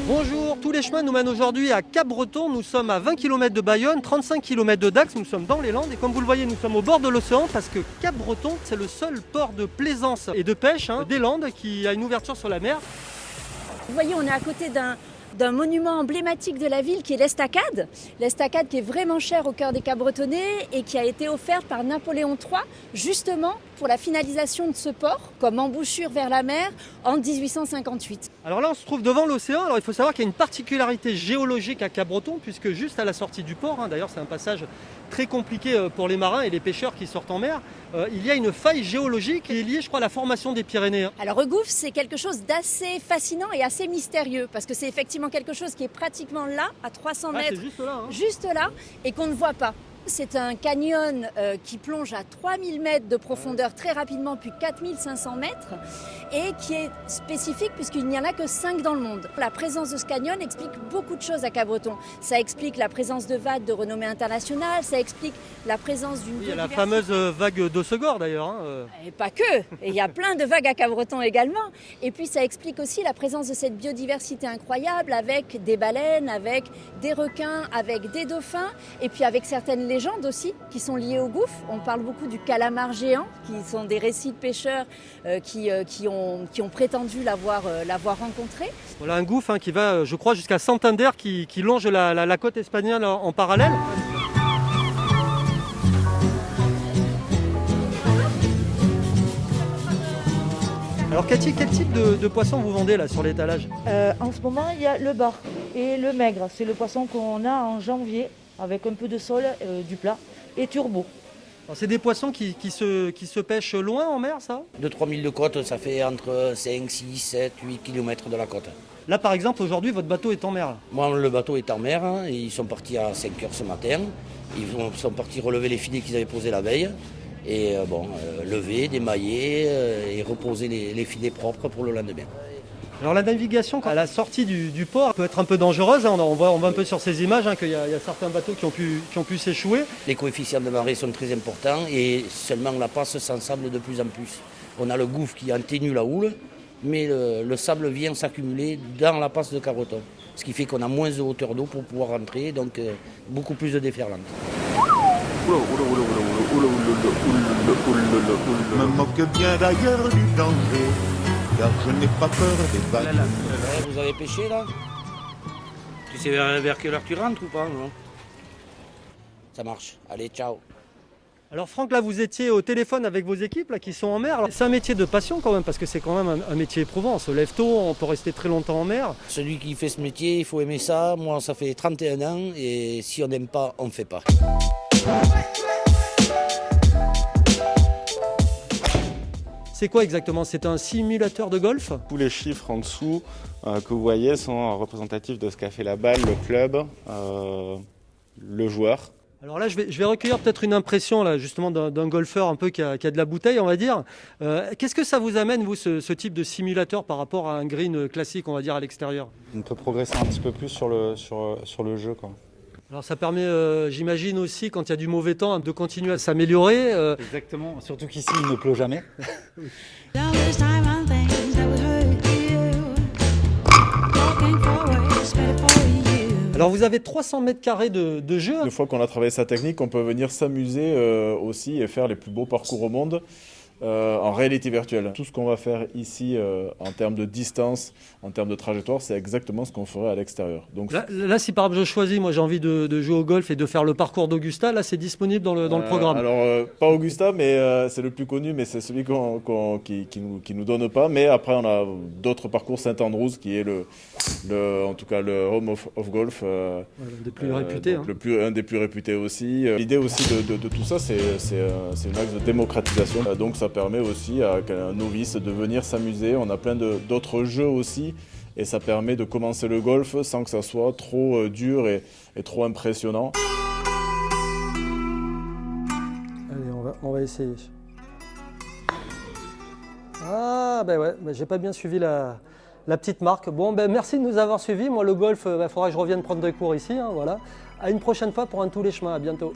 Bonjour, tous les chemins nous mènent aujourd'hui à Cap-Breton. Nous sommes à 20 km de Bayonne, 35 km de Dax. Nous sommes dans les Landes et comme vous le voyez, nous sommes au bord de l'océan parce que Cap-Breton, c'est le seul port de plaisance et de pêche des Landes qui a une ouverture sur la mer. Vous voyez, on est à côté d'un monument emblématique de la ville qui est l'Estacade. L'Estacade qui est vraiment chère au cœur des Cap-Bretonnais et qui a été offerte par Napoléon III justement pour la finalisation de ce port comme embouchure vers la mer en 1858. Alors là, on se trouve devant l'océan. Alors il faut savoir qu'il y a une particularité géologique à Cap-Breton puisque juste à la sortie du port, d'ailleurs c'est un passage très compliqué pour les marins et les pêcheurs qui sortent en mer, il y a une faille géologique qui est liée, je crois, à la formation des Pyrénées. Alors le gouffre, c'est quelque chose d'assez fascinant et assez mystérieux parce que c'est effectivement quelque chose qui est pratiquement là, à 300 mètres, juste là, et qu'on ne voit pas. C'est un canyon qui plonge à 3000 mètres de profondeur très rapidement, puis 4500 mètres, et qui est spécifique puisqu'il n'y en a que 5 dans le monde. La présence de ce canyon explique beaucoup de choses à Cap-Breton. Ça explique la présence de vagues de renommée internationale, ça explique la présence d'une biodiversité. Il y a la fameuse vague d'Ossegor d'ailleurs. Et pas que, et il y a plein de vagues à Cap-Breton également. Et puis ça explique aussi la présence de cette biodiversité incroyable avec des baleines, avec des requins, avec des dauphins, et puis avec certaines légendes aussi qui sont liées au gouffre. On parle beaucoup du calamar géant, qui sont des récits de pêcheurs qui ont prétendu l'avoir rencontré. Voilà un gouffre qui va, je crois, jusqu'à Santander, qui longe la côte espagnole en parallèle. Alors Cathy, quel type de poisson vous vendez là sur l'étalage? En ce moment, il y a le bar et le maigre. C'est le poisson qu'on a en janvier avec un peu de sole, du plat et turbo. C'est des poissons qui se pêchent loin en mer, ça? 2-3 milles de côte, ça fait entre 5, 6, 7, 8 km de la côte. Là par exemple, aujourd'hui, votre bateau est en mer. Moi, le bateau est en mer, et ils sont partis à 5 h ce matin. Ils sont partis relever les filets qu'ils avaient posés la veille. Et lever, démailler et reposer les filets propres pour le lendemain. Alors la navigation à la sortie du port peut être un peu dangereuse. On voit un peu sur ces images qu'il y a certains bateaux qui ont pu s'échouer. Les coefficients de marée sont très importants et seulement la passe s'ensable de plus en plus. On a le gouffre qui atténue la houle, mais le sable vient s'accumuler dans la passe de Cap-Breton. Ce qui fait qu'on a moins de hauteur d'eau pour pouvoir rentrer, donc beaucoup plus de déferlante. Me moque bien d'ailleurs du danger, car je n'ai pas peur des vagues. Vous avez pêché là? Tu sais vers quelle heure tu rentres ou pas, non? Ça marche. Allez, ciao. Alors Franck, là vous étiez au téléphone avec vos équipes là, qui sont en mer. C'est un métier de passion quand même, parce que c'est quand même un métier éprouvant. On se lève tôt, on peut rester très longtemps en mer. Celui qui fait ce métier, il faut aimer ça. Moi, ça fait 31 ans et si on n'aime pas, on ne fait pas. C'est quoi exactement? C'est un simulateur de golf? Tous les chiffres en dessous que vous voyez sont représentatifs de ce qu'a fait la balle, le club, le joueur. Alors là, je vais recueillir peut-être une impression là, justement d'un golfeur un peu qui a de la bouteille, on va dire. Qu'est-ce que ça vous amène, vous, ce type de simulateur par rapport à un green classique, on va dire, à l'extérieur? On peut progresser un petit peu plus sur le jeu, quoi. Alors ça permet, j'imagine aussi, quand il y a du mauvais temps, de continuer à s'améliorer. Exactement, surtout qu'ici il ne pleut jamais. Alors vous avez 300 mètres carrés de jeu. Une fois qu'on a travaillé sa technique, on peut venir s'amuser aussi et faire les plus beaux parcours au monde. En réalité virtuelle. Tout ce qu'on va faire ici en termes de distance, en termes de trajectoire, c'est exactement ce qu'on ferait à l'extérieur. Donc là, si par exemple je choisis, moi j'ai envie de jouer au golf et de faire le parcours d'Augusta, là c'est disponible dans le programme. Alors pas Augusta, mais c'est le plus connu, mais c'est celui qui nous donne pas. Mais après on a d'autres parcours, Saint-Andrews qui est en tout cas le home of golf, un des plus réputés. Un des plus réputés aussi. L'idée aussi de tout ça, c'est une axe de démocratisation. Donc ça permet aussi à un novice de venir s'amuser. On a plein d'autres jeux aussi et ça permet de commencer le golf sans que ça soit trop dur et trop impressionnant. Allez, on va essayer. Ah ben ouais, j'ai pas bien suivi la petite marque. Bon, merci de nous avoir suivis. Moi le golf, il faudra que je revienne prendre des cours ici. Voilà. À une prochaine fois pour un Tous les chemins. À bientôt.